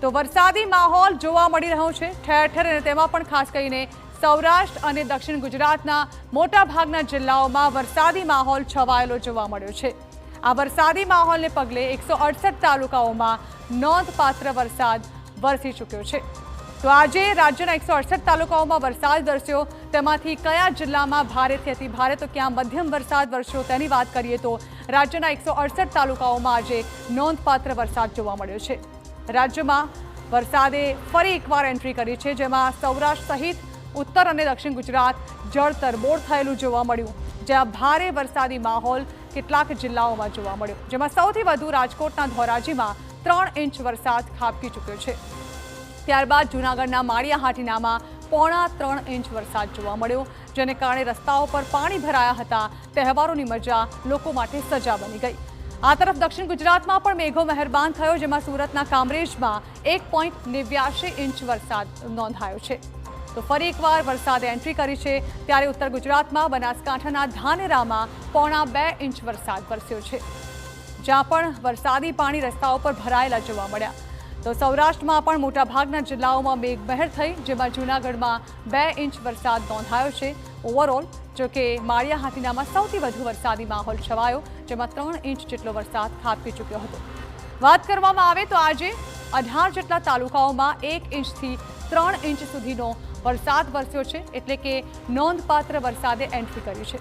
તો વરસાદી માહોલ જોવા મળી રહ્યો છે ઠેર ઠેર, અને તેમાં પણ ખાસ કરીને સૌરાષ્ટ્ર અને દક્ષિણ ગુજરાતના મોટાભાગના જિલ્લાઓમાં વરસાદી માહોલ છવાયેલો જોવા મળ્યો છે। આ વરસાદી માહોલને પગલે 168 તાલુકાઓમાં નોંધપાત્ર વરસાદ વરસી ચૂક્યો છે। તો આજે રાજ્યના 168 તાલુકાઓમાં વરસાદ વરસ્યો, તેમાંથી કયા જિલ્લામાં ભારેથી અતિ ભારે તો ક્યાં મધ્યમ વરસાદ વરસ્યો તેની વાત કરીએ તો રાજ્યના 168 તાલુકાઓમાં આજે નોંધપાત્ર વરસાદ જોવા મળ્યો છે। રાજ્યમાં વરસાદે ફરી એકવાર એન્ટ્રી કરી છે, જેમાં સૌરાષ્ટ્ર સહિત ઉત્તર અને દક્ષિણ ગુજરાત જળ તરબોળ થયેલું જોવા મળ્યું, જ્યાં ભારે વરસાદી માહોલ કેટલાક જિલ્લાઓમાં જોવા મળ્યો, જેમાં સૌથી વધુ રાજકોટના ધોરાજીમાં 3 ઇંચ વરસાદ ખાબકી ચૂક્યો છે। ત્યારબાદ જૂનાગઢના માળિયા હાટીનામાં 3.25 ઇંચ વરસાદ જોવા મળ્યો, જેને કારણે રસ્તાઓ પર પાણી ભરાયા હતા। તહેવારોની મજા લોકો માટે સજા બની ગઈ। આ તરફ દક્ષિણ ગુજરાતમાં પણ મેઘો મહેરબાન થયો, જેમાં સુરતના કામરેજમાં 1.89 ઇંચ વરસાદ નોંધાયો છે। તો ફરી એકવાર વરસાદે એન્ટ્રી કરી છે, ત્યારે ઉત્તર ગુજરાતમાં બનાસકાંઠાના ધાનેરામાં 1.25 ઇંચ વરસાદ વરસ્યો છે, જ્યાં પણ વરસાદી પાણી રસ્તાઓ પર ભરાયેલા જોવા મળ્યા। તો સૌરાષ્ટ્રમાં પણ મોટાભાગના જિલ્લાઓમાં મેઘમહેર થઈ, જેમાં જૂનાગઢમાં 2 ઇંચ વરસાદ નોંધાયો છે। ઓવરઓલ જોકે માળિયા હાટીનામાં સૌથી વધુ વરસાદી માહોલ છવાયો, જેમાં 3 ઇંચ જેટલો વરસાદ ખાબકી ચૂક્યો હતો। વાત કરવામાં આવે તો આજે 18 જેટલા તાલુકાઓમાં 1 ઇંચથી 3 ઇંચ સુધીનો વરસાદ વરસ્યો છે, એટલે કે નોંધપાત્ર વરસાદે એન્ટ્રી કરી છે।